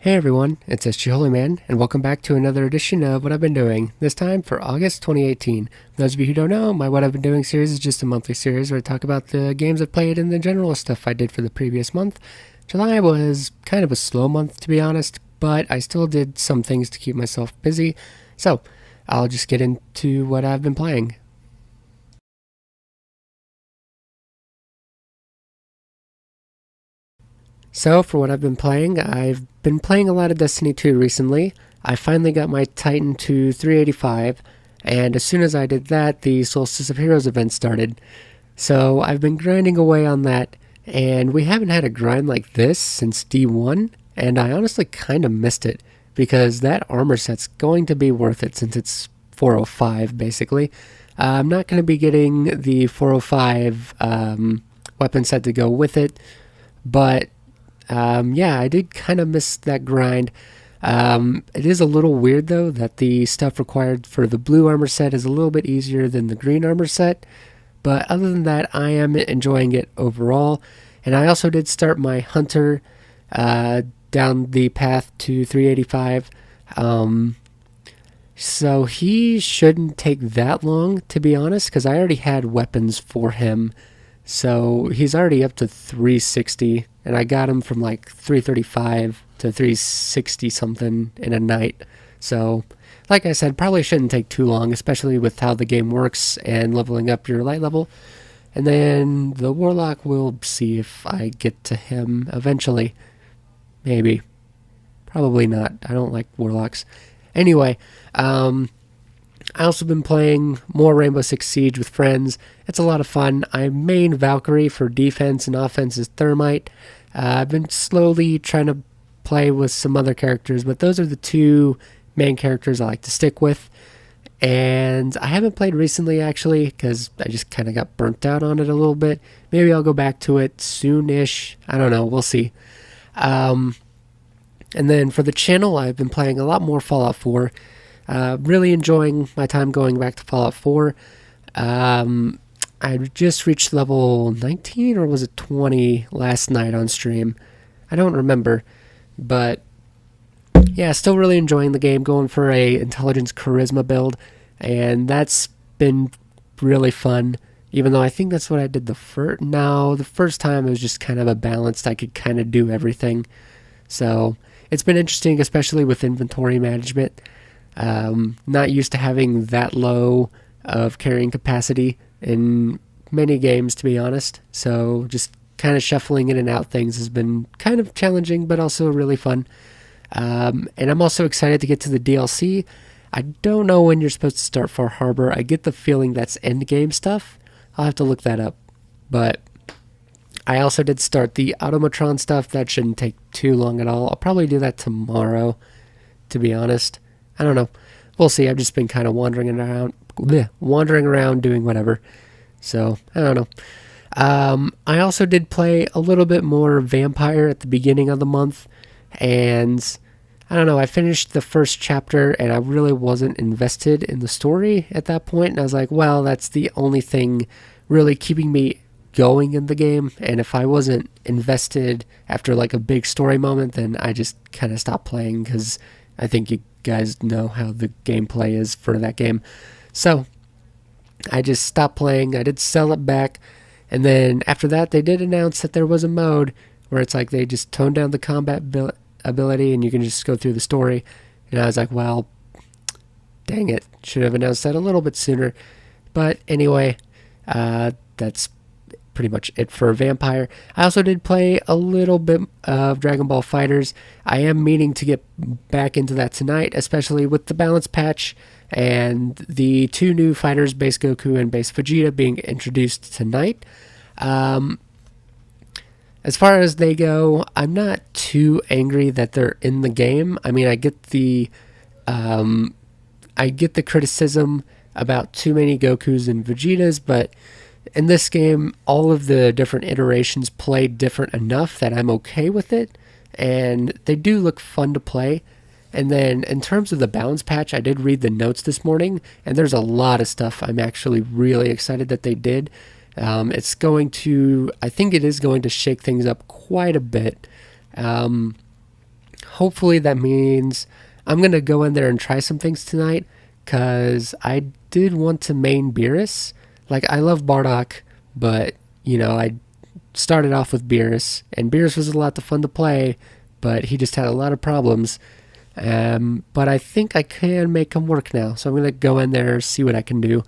Hey everyone, it's SG Holy Man, and welcome back to another edition of What I've Been Doing, this time for August 2018. For those of you who don't know, my What I've Been Doing series is just a monthly series where I talk about the games I've played and the general stuff I did for the previous month. July was kind of a slow month, to be honest, but I still did some things to keep myself busy, so I'll just get into what I've been playing. So, for what I've been playing, I've been playing a lot of Destiny 2 recently. I finally got my Titan to 385, and as soon as I did that, the Solstice of Heroes event started. So, I've been grinding away on that, and we haven't had a grind like this since D1, and I honestly kind of missed it, because that armor set's going to be worth it since it's 405 basically. I'm not going to be getting the 405 weapon set to go with it, but yeah, I did kind of miss that grind. It is a little weird though that the stuff required for the blue armor set is a little bit easier than the green armor set. But other than that, I am enjoying it overall. And I also did start my hunter down the path to 385. So he shouldn't take that long, to be honest, because I already had weapons for him. So he's already up to 360, and I got him from like 335 to 360 something in a night. So, like I said, probably shouldn't take too long, especially with how the game works and leveling up your light level. And then the Warlock, we'll see if I get to him eventually. Maybe. Probably not. I don't like Warlocks. Anyway, I also been playing more Rainbow Six Siege with friends. It's a lot of fun. I main Valkyrie for defense and offense is Thermite. I've been slowly trying to play with some other characters, but those are the two main characters I like to stick with. And I haven't played recently actually because I just kind of got burnt out on it a little bit. Maybe I'll go back to it soon-ish. I don't know. We'll see. And then for the channel, I've been playing a lot more Fallout 4. Really enjoying my time going back to Fallout 4. I just reached level 19 or was it 20 last night on stream. I don't remember, but yeah, still really enjoying the game. Going for a intelligence charisma build, and that's been really fun. Even though I think that's what I did the first. No, the first time it was just kind of a balanced. I could kind of do everything. So it's been interesting, especially with inventory management. Not used to having that low of carrying capacity in many games, to be honest. So just kind of shuffling in and out things has been kind of challenging, but also really fun. And I'm also excited to get to the DLC. I don't know when you're supposed to start Far Harbor. I get the feeling that's end game stuff. I'll have to look that up. But I also did start the Automatron stuff. That shouldn't take too long at all. I'll probably do that tomorrow, to be honest. I don't know. We'll see. I've just been kind of wandering around doing whatever. So, I don't know. I also did play a little bit more Vampire at the beginning of the month. And I don't know. I finished the first chapter and I really wasn't invested in the story at that point. And I was like, well, that's the only thing really keeping me going in the game. And if I wasn't invested after like a big story moment, then I just kind of stopped playing because I think you guys know how the gameplay is for that game. So I just stopped playing. I did sell it back. And then after that, they did announce that there was a mode where it's like they just toned down the combat ability and you can just go through the story. And I was like, well, dang it. Should have announced that a little bit sooner. But anyway, that's pretty much it for Vampire. I also did play a little bit of Dragon Ball FighterZ. I am meaning to get back into that tonight, especially with the balance patch and the two new fighters, Base Goku and Base Vegeta, being introduced tonight. As far as they go, I'm not too angry that they're in the game. I mean, I get the criticism about too many Gokus and Vegetas, but in this game, all of the different iterations play different enough that I'm okay with it, and they do look fun to play. And then in terms of the balance patch, I did read the notes this morning, and there's a lot of stuff I'm actually really excited that they did. It's going to, I think it is going to shake things up quite a bit. hopefully that means I'm going to go in there and try some things tonight, because I did want to main Beerus. Like, I love Bardock, but, I started off with Beerus, and Beerus was a lot of fun to play, but he just had a lot of problems. But I think I can make him work now, so I'm going to go in there, see what I can do.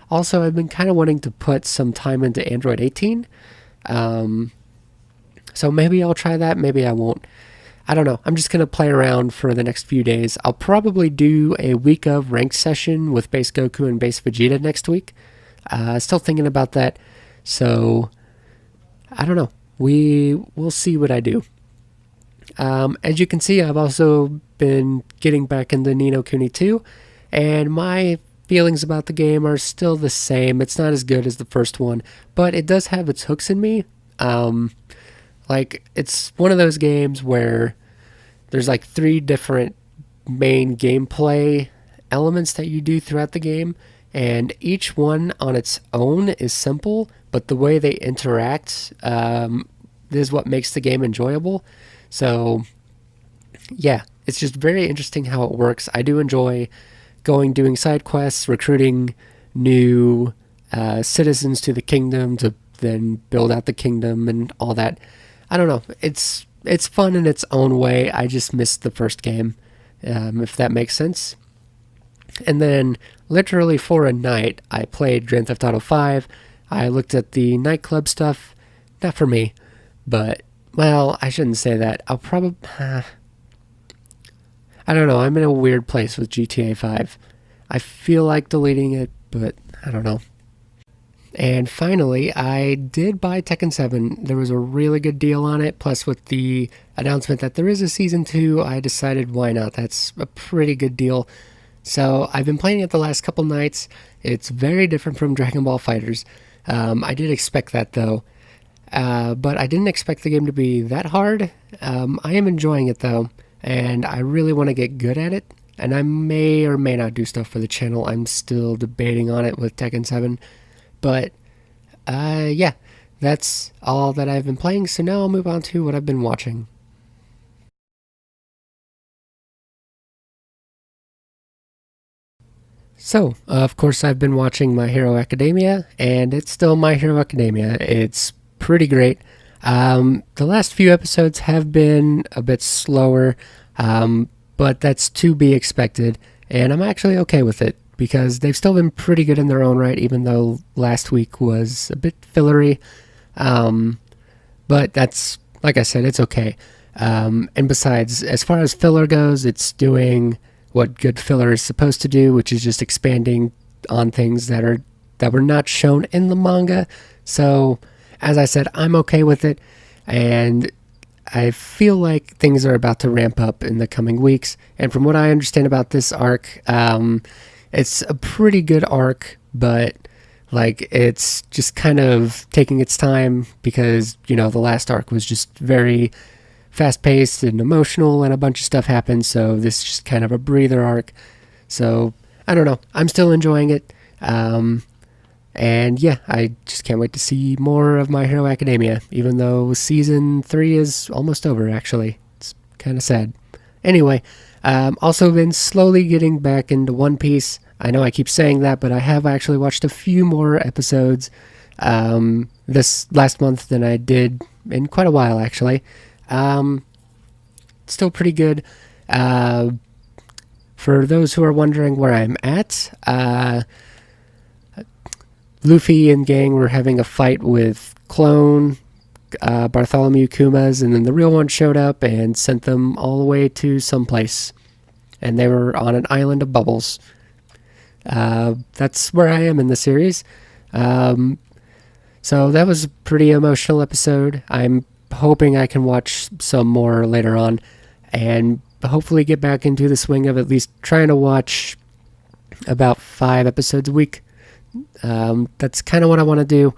Also, I've been kind of wanting to put some time into Android 18, so maybe I'll try that, maybe I won't. I don't know. I'm just going to play around for the next few days. I'll probably do a week of ranked session with Base Goku and Base Vegeta next week. Still thinking about that, so I don't know. We'll see what I do. As you can see, I've also been getting back into Ni no Kuni 2, and my feelings about the game are still the same. It's not as good as the first one, but it does have its hooks in me. It's one of those games where there's like 3 different main gameplay elements that you do throughout the game, and each one on its own is simple, but the way they interact is what makes the game enjoyable. So, yeah, it's just very interesting how it works. I do enjoy doing side quests, recruiting new citizens to the kingdom to then build out the kingdom and all that. I don't know. It's fun in its own way. I just missed the first game, if that makes sense. And then, literally for a night, I played Grand Theft Auto 5. I looked at the nightclub stuff. Not for me, but, well, I shouldn't say that. I'll probably... I don't know. I'm in a weird place with GTA 5. I feel like deleting it, but I don't know. And finally, I did buy Tekken 7. There was a really good deal on it. Plus, with the announcement that there is a Season 2, I decided why not. That's a pretty good deal. So, I've been playing it the last couple nights. It's very different from Dragon Ball FighterZ. I did expect that, though. But I didn't expect the game to be that hard. I am enjoying it, though. And I really want to get good at it. And I may or may not do stuff for the channel. I'm still debating on it with Tekken 7. But, yeah, that's all that I've been playing, so now I'll move on to what I've been watching. So, of course, I've been watching My Hero Academia, and it's still My Hero Academia. It's pretty great. The last few episodes have been a bit slower, but that's to be expected, and I'm actually okay with it, because they've still been pretty good in their own right, even though last week was a bit fillery. But that's, like I said, it's okay. And besides, as far as filler goes, it's doing what good filler is supposed to do, which is just expanding on things that were not shown in the manga. So, as I said, I'm okay with it, and I feel like things are about to ramp up in the coming weeks. And from what I understand about this arc, it's a pretty good arc, but it's just kind of taking its time because, the last arc was just very fast-paced and emotional and a bunch of stuff happened, so this is just kind of a breather arc. So, I don't know. I'm still enjoying it. And yeah, I just can't wait to see more of My Hero Academia, even though Season 3 is almost over, actually. It's kind of sad. Anyway, also been slowly getting back into One Piece. I know I keep saying that, but I have actually watched a few more episodes this last month than I did in quite a while, actually. Still pretty good. For those who are wondering where I'm at, Luffy and gang were having a fight with clone Bartholomew Kumas, and then the real one showed up and sent them all the way to someplace. And they were on an island of bubbles. That's where I am in the series. So that was a pretty emotional episode. I'm hoping I can watch some more later on and hopefully get back into the swing of at least trying to watch about 5 episodes a week. That's kind of what I want to do.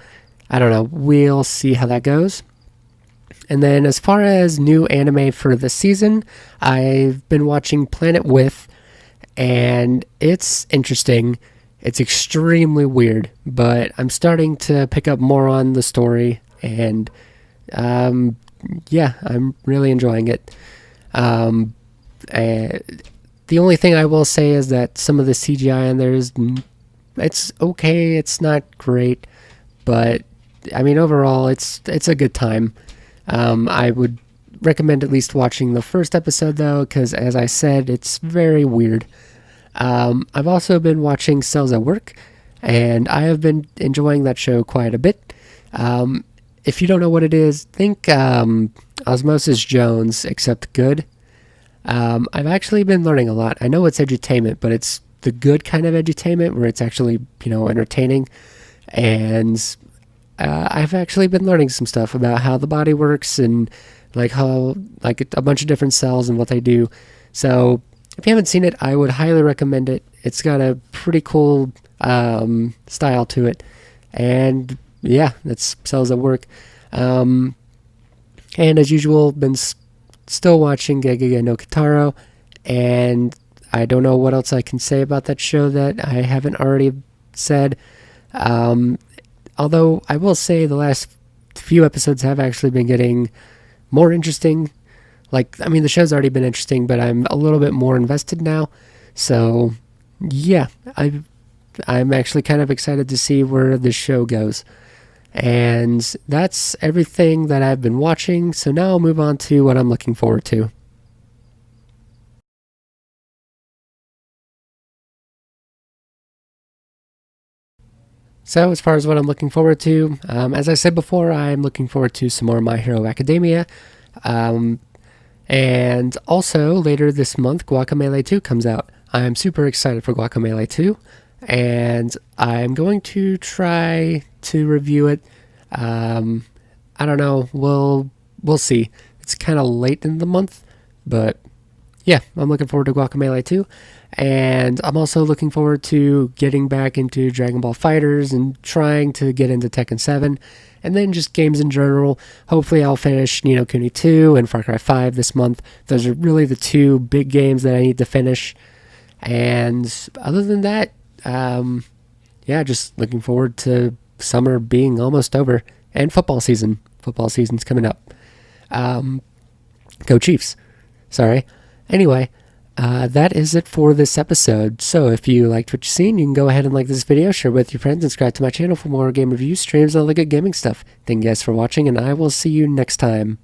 I don't know. We'll see how that goes. And then as far as new anime for the season, I've been watching Planet With, and it's interesting. It's extremely weird, but I'm starting to pick up more on the story, and yeah, I'm really enjoying it. Uh, the only thing I will say is that some of the CGI in there is it's okay. It's not great, but I mean overall, it's a good time. I would recommend at least watching the first episode though, because as I said, it's very weird. I've also been watching Cells at Work, and I have been enjoying that show quite a bit. If you don't know what it is, think Osmosis Jones, except good. I've actually been learning a lot. I know it's edutainment, but it's the good kind of edutainment where it's actually, entertaining. And I've actually been learning some stuff about how the body works and like how like a bunch of different cells and what they do. So if you haven't seen it, I would highly recommend it. It's got a pretty cool style to it, and yeah, that's Cells at Work. And as usual, been still watching Gegege no Kitaro, and I don't know what else I can say about that show that I haven't already said. Although I will say the last few episodes have actually been getting more interesting. Like, I mean, the show's already been interesting, but I'm a little bit more invested now. So, yeah, I'm actually kind of excited to see where the show goes. And that's everything that I've been watching. So now I'll move on to what I'm looking forward to. So as far as what I'm looking forward to, as I said before, I'm looking forward to some more My Hero Academia. Um, and also later this month, Guacamelee 2 comes out. I'm super excited for Guacamelee 2, and I'm going to try to review it. I don't know. We'll see. It's kind of late in the month, but yeah, I'm looking forward to Guacamelee 2. And I'm also looking forward to getting back into Dragon Ball Fighters and trying to get into Tekken 7. And then just games in general. Hopefully I'll finish Ni no Kuni 2 and Far Cry 5 this month. Those are really the two big games that I need to finish. And other than that, yeah, just looking forward to summer being almost over. And football season. Football season's coming up. Go Chiefs. Sorry. Anyway, that is it for this episode. So if you liked what you've seen, you can go ahead and like this video, share it with your friends, and subscribe to my channel for more game reviews, streams, and all the good gaming stuff. Thank you guys for watching, and I will see you next time.